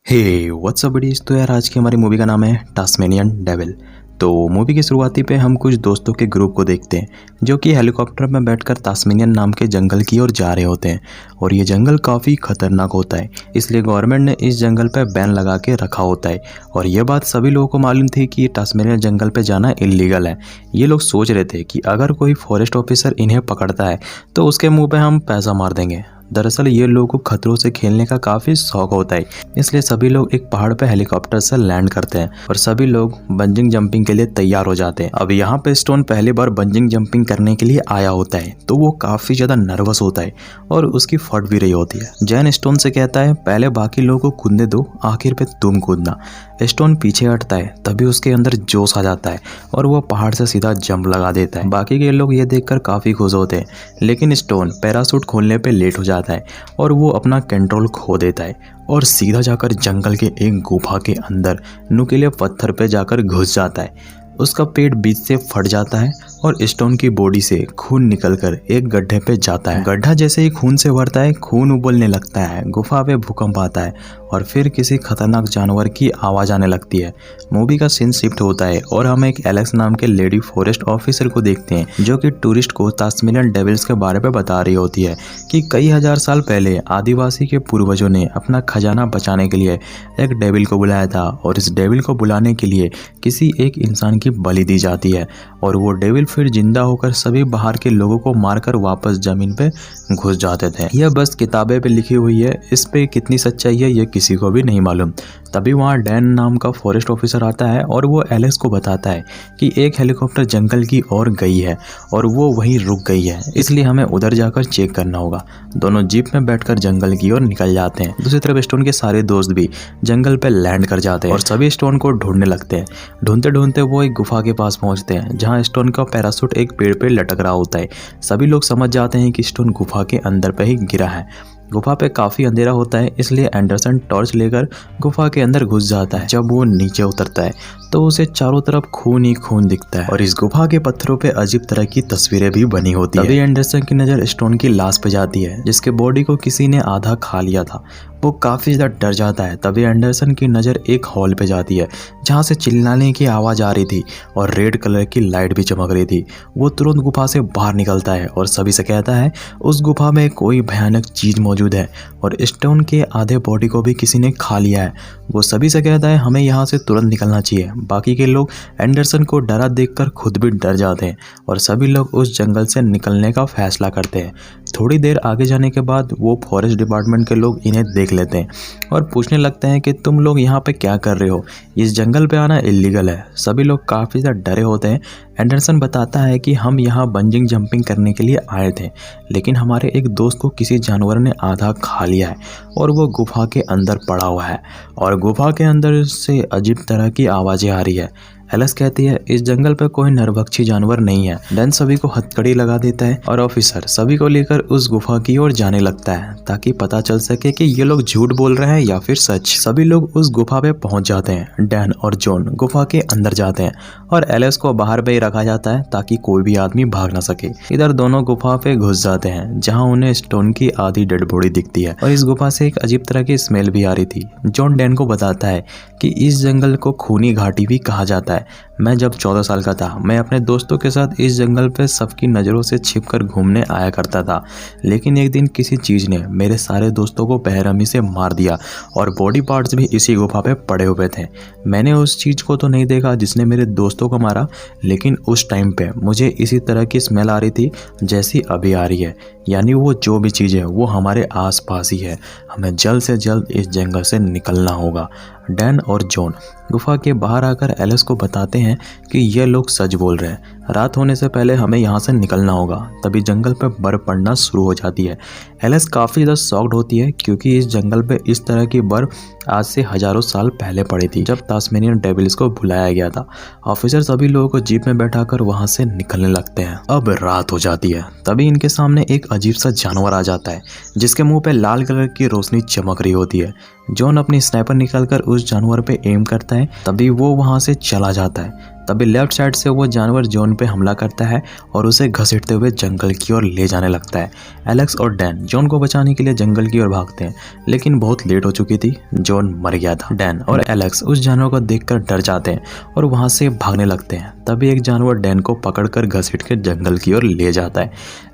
हे WhatsApp buddies. तो यार आज की हमारी मूवी का नाम है टास्मेनियन डेविल। तो मूवी की शुरुआती पे हम कुछ दोस्तों के ग्रुप को देखते हैं जो कि हेलीकॉप्टर में बैठकर टास्मेनियन नाम के जंगल की ओर जा रहे होते हैं। और ये जंगल काफ़ी खतरनाक होता है, इसलिए गवर्नमेंट ने इस जंगल पर बैन लगा के रखा होता है। और ये बात सभी लोगों को मालूम थी कि टास्मेनियन जंगल पे जाना इलीगल है। ये लोग सोच रहे थे कि अगर कोई फॉरेस्ट ऑफिसर इन्हें पकड़ता है तो उसके मुँह पे हम पैसा मार देंगे। दरअसल ये लोगों को खतरों से खेलने का काफ़ी शौक होता है, इसलिए सभी लोग एक पहाड़ पे हेलीकॉप्टर से लैंड करते हैं और सभी लोग बंजिंग जंपिंग के लिए तैयार हो जाते हैं। अब यहाँ पे स्टोन पहली बार बंजिंग जंपिंग करने के लिए आया होता है, तो वो काफ़ी ज़्यादा नर्वस होता है और उसकी फट भी रही होती है। जैन स्टोन से कहता है पहले बाकी लोगों को कूदने दो, आखिर पे तुम कूदना। स्टोन पीछे हटता है, तभी उसके अंदर जोश आ जाता है और वो पहाड़ से सीधा जंप लगा देता है। बाकी के लोग ये देखकर काफ़ी खुश होते हैं, लेकिन स्टोन पैराशूट खोलने पे लेट हो जाता है और वो अपना कंट्रोल खो देता है और सीधा जाकर जंगल के एक गुफा के अंदर नुकीले पत्थर पे जाकर घुस जाता है। उसका पेट बीच से फट जाता है और स्टोन की बॉडी से खून निकलकर एक गड्ढे पे जाता है। गड्ढा जैसे ही खून से भरता है, खून उबलने लगता है, गुफा पे भूकंप आता है और फिर किसी खतरनाक जानवर की आवाज़ आने लगती है। मूवी का सीन शिफ्ट होता है और हम एक एलेक्स नाम के लेडी फॉरेस्ट ऑफिसर को देखते हैं जो कि टूरिस्ट को टास्मेनियन डेविल्स के बारे में बता रही होती है कि कई हजार साल पहले आदिवासी के पूर्वजों ने अपना खजाना बचाने के लिए एक डेविल को बुलाया था और इस डेविल को बुलाने के लिए किसी एक इंसान की बलि दी जाती है और वो डेविल फिर जिंदा होकर सभी बाहर के लोगों को मारकर वापस जमीन पे घुस जाते थे। यह बस किताबें पे लिखी हुई है, इस पे कितनी सच्चाई है ये किसी को भी नहीं मालूम। तभी वहाँ डैन नाम का फॉरेस्ट ऑफिसर आता है और वो एलेक्स को बताता है कि एक हेलीकॉप्टर जंगल की ओर गई है और वो वहीं रुक गई है, इसलिए हमें उधर जाकर चेक करना होगा। दोनों जीप में बैठकर जंगल की ओर निकल जाते हैं। दूसरी तरफ स्टोन के सारे दोस्त भी जंगल पे लैंड कर जाते हैं और सभी स्टोन को ढूंढने लगते हैं। ढूंढते ढूंढते वो एक गुफा के पास पहुंचते हैं जहाँ स्टोन का पैराशूट एक पेड़ पे लटक रहा होता है। सभी लोग समझ जाते हैं कि स्टोन गुफा के अंदर पे ही गिरा है। गुफा पे काफ़ी अंधेरा होता है, इसलिए एंडरसन टॉर्च लेकर गुफा के अंदर घुस जाता है। जब वो नीचे उतरता है तो उसे चारों तरफ खून ही खून दिखता है और इस गुफा के पत्थरों पे अजीब तरह की तस्वीरें भी बनी होती है। तभी एंडरसन की नज़र स्टोन की लाश पे जाती है जिसके बॉडी को किसी ने आधा खा लिया था। वो काफ़ी ज़्यादा डर जाता है। तभी एंडरसन की नज़र एक हॉल पे जाती है जहाँ से चिल्लाने की आवाज़ आ रही थी और रेड कलर की लाइट भी चमक रही थी। वो तुरंत गुफा से बाहर निकलता है और सभी से कहता है उस गुफा में कोई भयानक चीज़ मौजूद है और स्टोन के आधे बॉडी को भी किसी ने खा लिया है। वो सभी से कहता है हमें यहाँ से तुरंत निकलना चाहिए। बाकी के लोग एंडरसन को डरा देखकर खुद भी डर जाते हैं और सभी लोग उस जंगल से निकलने का फैसला करते हैं। थोड़ी देर आगे जाने के बाद वो फॉरेस्ट डिपार्टमेंट के लोग इन्हें देख लेते हैं और पूछने लगते हैं कि तुम लोग यहाँ पे क्या कर रहे हो, इस जंगल पे आना इलीगल है। सभी लोग काफ़ी ज़्यादा डरे होते हैं। एंडरसन बताता है कि हम यहाँ बंजिंग जंपिंग करने के लिए आए थे, लेकिन हमारे एक दोस्त को किसी जानवर ने आधा खा लिया है और वो गुफा के अंदर पड़ा हुआ है और गुफा के अंदर से अजीब तरह की आवाज़ें आ रही है। एलेक्स कहती है इस जंगल पर कोई नरभक्षी जानवर नहीं है। डैन सभी को हथकड़ी लगा देता है और ऑफिसर सभी को लेकर उस गुफा की ओर जाने लगता है ताकि पता चल सके कि ये लोग झूठ बोल रहे हैं या फिर सच। सभी लोग उस गुफा पे पहुंच जाते हैं। डैन और जॉन गुफा के अंदर जाते हैं और एलेक्स को बाहर पे ही रखा जाता है ताकि कोई भी आदमी भाग ना सके। इधर दोनों गुफा पे घुस जाते हैं जहाँ उन्हें स्टोन की आधी डेड बॉडी दिखती है और इस गुफा से एक अजीब तरह की स्मेल भी आ रही थी। जॉन डैन को बताता है कि इस जंगल को खूनी घाटी भी कहा जाता है। मैं जब 14 साल का था, मैं अपने दोस्तों के साथ इस जंगल पे सबकी नज़रों से छिपकर घूमने आया करता था, लेकिन एक दिन किसी चीज़ ने मेरे सारे दोस्तों को बेरहमी से मार दिया और बॉडी पार्ट्स भी इसी गुफा पे पड़े हुए थे। मैंने उस चीज़ को तो नहीं देखा जिसने मेरे दोस्तों को मारा, लेकिन उस टाइम पे मुझे इसी तरह की स्मेल आ रही थी जैसी अभी आ रही है, यानी वो जो भी चीज़ है वो हमारे आसपास ही है। हमें जल्द से जल्द इस जंगल से निकलना होगा। डैन और जॉन गुफा के बाहर आकर एलेक्स को बताते हैं कि ये लोग सच बोल रहे हैं, रात होने से पहले हमें यहाँ से निकलना होगा। तभी जंगल पर बर्फ़ पड़ना शुरू हो जाती है। एलेक्स काफ़ी ज़्यादा शॉक्ड होती है क्योंकि इस जंगल पे इस तरह की बर्फ़ आज से हज़ारों साल पहले पड़ी थी जब टास्मेनियन डेविल्स को बुलाया गया था। ऑफिसर सभी लोगों को जीप में बैठाकर वहाँ से निकलने लगते हैं। अब रात हो जाती है। तभी इनके सामने एक अजीब सा जानवर आ जाता है जिसके मुंह पे लाल कलर की रोशनी चमक रही होती है। जॉन अपनी स्नाइपर निकालकर उस जानवर पे एम करता है, तभी वो वहाँ से चला जाता है। तभी लेफ्ट साइड से वो जानवर जॉन पे हमला करता है और उसे घसीटते हुए जंगल की ओर ले जाने लगता है। एलेक्स और डैन जॉन को बचाने के लिए जंगल की ओर भागते हैं, लेकिन बहुत लेट हो चुकी थी, जॉन मर गया था। डैन और एलेक्स उस जानवर को देखकर डर जाते हैं और वहां से भागने लगते हैं। तभी एक जानवर डैन को पकड़कर घसीट के जंगल की ओर ले जाता है।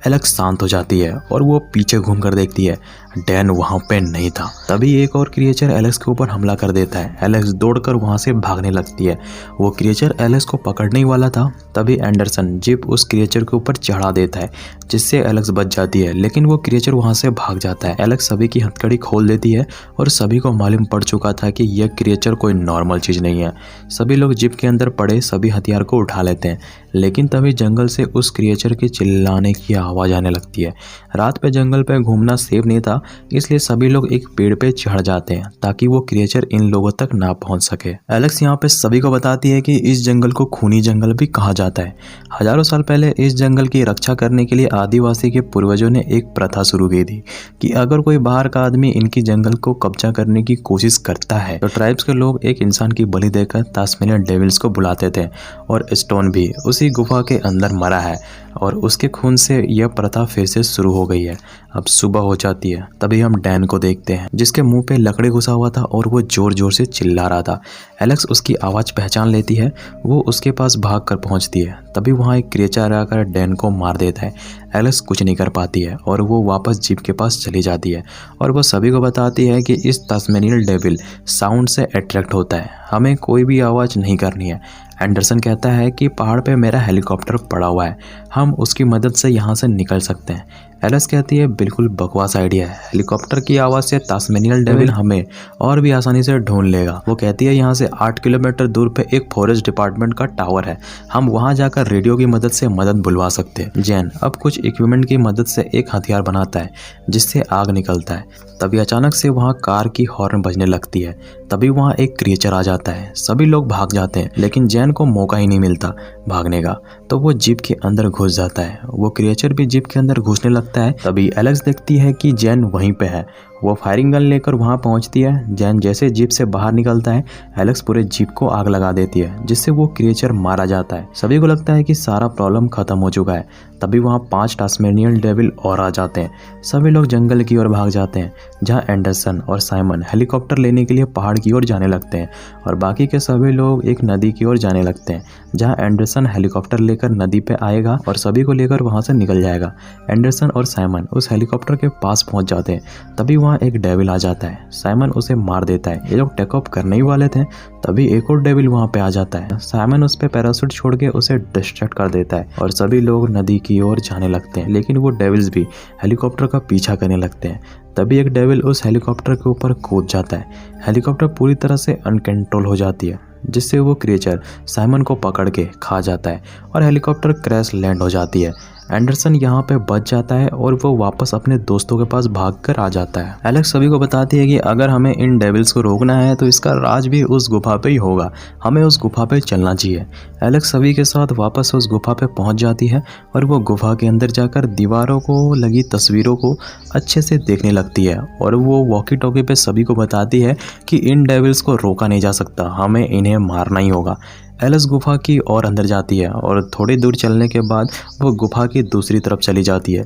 एलेक्स शांत हो जाती है और वो पीछे घूमकर देखती है, डैन वहां पे नहीं था। तभी एक और क्रिएचर एलेक्स के ऊपर हमला कर देता है। एलेक्स दौड़कर वहां से भागने लगती है। वो क्रिएचर एलेक्स को पकड़ने ही वाला था, तभी एंडरसन जीप उस क्रिएचर के ऊपर चढ़ा देता है, जिससे एलेक्स बच जाती है, लेकिन वो क्रिएचर वहां से भाग जाता है। एलेक्स सभी की हथकड़ी खोल देती है और सभी को मालूम पड़ चुका था कि यह क्रिएचर कोई नॉर्मल चीज नहीं है। सभी लोग जीप के अंदर पड़े सभी हथियार को उठा लेते हैं, लेकिन तभी जंगल से उस क्रिएचर के चिल्लाने की आवाज आने लगती है। रात पे जंगल पे घूमना सेफ नहीं था, इसलिए सभी लोग एक पेड़ पे चढ़ जाते हैं ताकि वो क्रिएचर इन लोगों तक ना पहुंच सके। एलेक्स यहाँ पे सभी को बताती है कि इस जंगल को खूनी जंगल भी कहा जाता है। हजारों साल पहले इस जंगल की रक्षा करने के लिए आदिवासी के पूर्वजों ने एक प्रथा शुरू की थी कि अगर कोई बाहर का आदमी इनकी जंगल को कब्जा करने की कोशिश करता है तो ट्राइब्स के लोग एक इंसान की बलि देकर तास्मेनियन डेविल्स को बुलाते थे। और स्टोन भी उसी गुफा के अंदर मरा है और उसके खून से यह प्रथा फिर से शुरू हो गई है। अब सुबह हो जाती है, तभी हम डैन को देखते हैं जिसके मुंह पे लकड़ी घुसा हुआ था और वो जोर जोर से चिल्ला रहा था। एलेक्स उसकी आवाज़ पहचान लेती है, वो उसके पास भाग कर पहुंचती है। तभी वहाँ एक क्रिएचर आकर डैन को मार देता है। एलेक्स कुछ नहीं कर पाती है और वो वापस जीप के पास चली जाती है और वो सभी को बताती है कि इस तास्मेनियन डेविल साउंड से अट्रैक्ट होता है, हमें कोई भी आवाज़ नहीं करनी है। एंडरसन कहता है कि पहाड़ पे मेरा हेलीकॉप्टर पड़ा हुआ है, हम उसकी मदद से यहाँ से निकल सकते हैं। एलेक्स कहती है बिल्कुल बकवास आइडिया है, हेलीकॉप्टर की आवाज़ से तास्मेनियन डेविल हमें और भी आसानी से ढूंढ लेगा। वो कहती है यहाँ से 8 किलोमीटर दूर पे एक फॉरेस्ट डिपार्टमेंट का टावर है, हम वहाँ जाकर रेडियो की मदद से मदद बुलवा सकते हैं। जैन अब कुछ इक्विपमेंट की मदद से एक हथियार बनाता है जिससे आग निकलता है। तभी अचानक से वहाँ कार की हॉर्न बजने लगती है। तभी वहाँ एक क्रिएचर आ जाता है, सभी लोग भाग जाते हैं, लेकिन जैन को मौका ही नहीं मिलता भागने का, तो वो जीप के अंदर घुस जाता है। वो क्रिएचर भी जीप के अंदर घुसने लगता है। तभी एलेक्स देखती है कि जैन वहीं पे है, वो फायरिंग गन लेकर वहां पहुंचती है। जैन जैसे जीप से बाहर निकलता है, एलेक्स पूरे जीप को आग लगा देती है, जिससे वो क्रिएचर मारा जाता है। सभी को लगता है कि सारा प्रॉब्लम खत्म हो चुका है। तभी वहां 5 टास्मेनियन डेविल और आ जाते हैं। सभी लोग जंगल की ओर भाग जाते हैं, जहां एंडरसन और साइमन हेलीकॉप्टर लेने के लिए पहाड़ की ओर जाने लगते हैं और बाकी के सभी लोग एक नदी की ओर जाने लगते हैं, जहां एंडरसन हेलीकॉप्टर लेकर नदी पे आएगा और सभी को लेकर वहां से निकल जाएगा। एंडरसन और साइमन उस हेलीकॉप्टर के पास पहुंच जाते हैं। तभी वहां एक डेविल आ जाता है, साइमन उसे मार देता है। ये लोग टेक ऑफ करने ही वाले थे, तभी एक और डेविल वहां पे आ जाता है। साइमन उस पे पैराशूट छोड़ के उसे डिस्ट्रैक्ट कर देता है और सभी लोग नदी की ओर जाने लगते हैं, लेकिन वो डेविल्स भी हेलीकॉप्टर का पीछा करने लगते हैं। तभी एक डेविल उस हेलीकॉप्टर के ऊपर कूद जाता है। हेलीकॉप्टर पूरी तरह से अनकंट्रोल हो जाती है, जिससे वो क्रिएचर साइमन को पकड़ के खा जाता है और हेलीकॉप्टर क्रैश लैंड हो जाती है। एंडरसन यहाँ पे बच जाता है और वो वापस अपने दोस्तों के पास भागकर आ जाता है। एलेक्स सभी को बताती है कि अगर हमें इन डेविल्स को रोकना है तो इसका राज भी उस गुफा पे ही होगा, हमें उस गुफा पे चलना चाहिए। एलेक्स सभी के साथ वापस उस गुफा पे पहुंच जाती है और वो गुफा के अंदर जाकर दीवारों को लगी तस्वीरों को अच्छे से देखने लगती है और वो वॉकी टॉकी पे सभी को बताती है कि इन डेविल्स को रोका नहीं जा सकता, हमें इन्हें मारना ही होगा। एलेक्स गुफा की और अंदर जाती है और थोड़ी दूर चलने के बाद वो गुफा की दूसरी तरफ चली जाती है।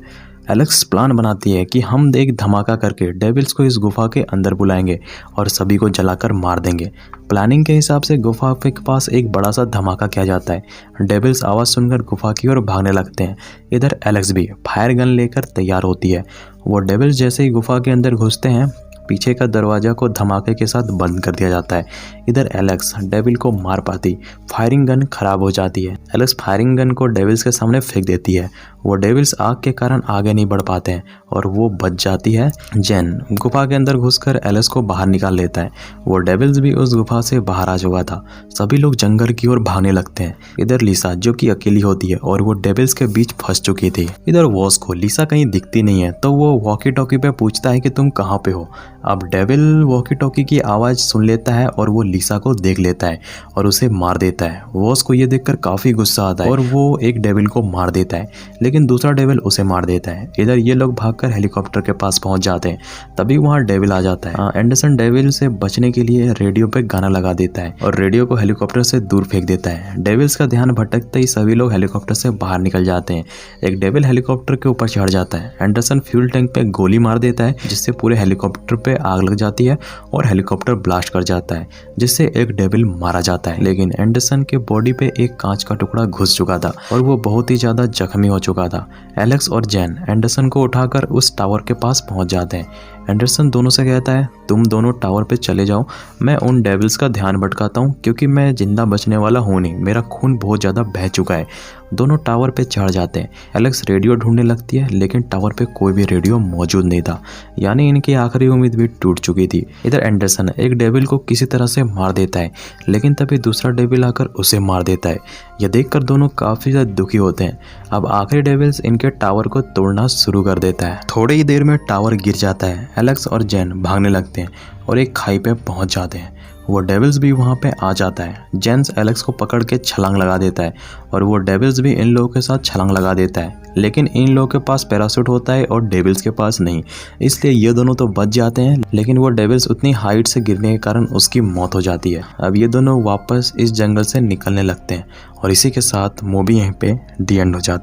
एलेक्स प्लान बनाती है कि हम एक धमाका करके डेविल्स को इस गुफा के अंदर बुलाएंगे और सभी को जलाकर मार देंगे। प्लानिंग के हिसाब से गुफा के पास एक बड़ा सा धमाका किया जाता है। डेविल्स आवाज़ सुनकर गुफा की ओर भागने लगते हैं। इधर एलेक्स भी फायर गन लेकर तैयार होती है। वो डेविल्स जैसे ही गुफा के अंदर घुसते हैं, पीछे का दरवाजा को धमाके के साथ बंद कर दिया जाता है। इधर एलेक्स डेविल को मार पाती, फायरिंग गन खराब हो जाती है। एलेक्स फायरिंग गन को डेविल्स के सामने फेंक देती है। वो डेविल्स आग के कारण आगे नहीं बढ़ पाते हैं और वो बच जाती है। जैन गुफा के अंदर घुसकर एलेक्स को बाहर निकाल लेता है। वो डेविल्स भी उस गुफा से बाहर आ चुका था। सभी लोग जंगल की ओर भागने लगते हैं। इधर लिसा जो कि अकेली होती है और वो डेविल्स के बीच फंस चुकी थी। इधर वॉस को लिसा कहीं दिखती नहीं है, तो वो वॉकी टॉकी पे पूछता है कि तुम कहाँ पे हो। अब डेविल वॉकी टॉकी की आवाज़ सुन लेता है और वो लिसा को देख लेता है और उसे मार देता है। वॉस को ये देखकर काफ़ी गुस्सा आता है और वो एक डेविल को मार देता है, लेकिन दूसरा डेविल उसे मार देता है। इधर ये लोग भागकर हेलीकॉप्टर के पास पहुंच जाते हैं, तभी वहाँ डेविल आ जाता है। एंडरसन डेविल से बचने के लिए रेडियो पे गाना लगा देता है और रेडियो को हेलीकॉप्टर से दूर फेंक देता है। डेविल्स का ध्यान भटकते ही सभी लोग हेलीकॉप्टर से बाहर निकल जाते हैं। एक डेविल हेलीकॉप्टर के ऊपर चढ़ जाता है। एंडरसन फ्यूल टैंक पे गोली मार देता है, जिससे पूरे हेलीकॉप्टर पे आग लग जाती है और हेलीकॉप्टर ब्लास्ट कर जाता है, जिससे एक डेविल मारा जाता है। लेकिन एंडरसन के बॉडी पे एक कांच का टुकड़ा घुस चुका था और वो बहुत ही ज्यादा जख्मी हो चुका था। एलेक्स और जैन एंडरसन को उठाकर उस टावर के पास पहुंच जाते हैं। एंडरसन दोनों से कहता है, तुम दोनों टावर पे चले जाओ, मैं उन डेविल्स का ध्यान भटकाता हूँ, क्योंकि मैं जिंदा बचने वाला हूँ नहीं, मेरा खून बहुत ज़्यादा बह चुका है। दोनों टावर पे चढ़ जाते हैं। एलेक्स रेडियो ढूंढने लगती है, लेकिन टावर पे कोई भी रेडियो मौजूद नहीं था, यानी इनकी आखिरी उम्मीद भी टूट चुकी थी। इधर एंडरसन एक डेविल को किसी तरह से मार देता है, लेकिन तभी दूसरा डेविल आकर उसे मार देता है। यह देखकर दोनों काफ़ी ज़्यादा दुखी होते हैं। अब आखिरी डेविल्स इनके टावर को तोड़ना शुरू कर देता है। थोड़ी ही देर में टावर गिर जाता है। एलेक्स और जैन भागने लगते हैं और एक खाई पे पहुंच जाते हैं। वो डेविल्स भी वहाँ पे आ जाता है। जेंस एलेक्स को पकड़ के छलांग लगा देता है और वो डेविल्स भी इन लोगों के साथ छलांग लगा देता है, लेकिन इन लोगों के पास पैराशूट होता है और डेविल्स के पास नहीं, इसलिए ये दोनों तो बच जाते हैं, लेकिन वो डेविल्स उतनी हाइट से गिरने के कारण उसकी मौत हो जाती है। अब ये दोनों वापस इस जंगल से निकलने लगते हैं और इसी के साथ मूवी यहीं पे दी एंड हो जाती है।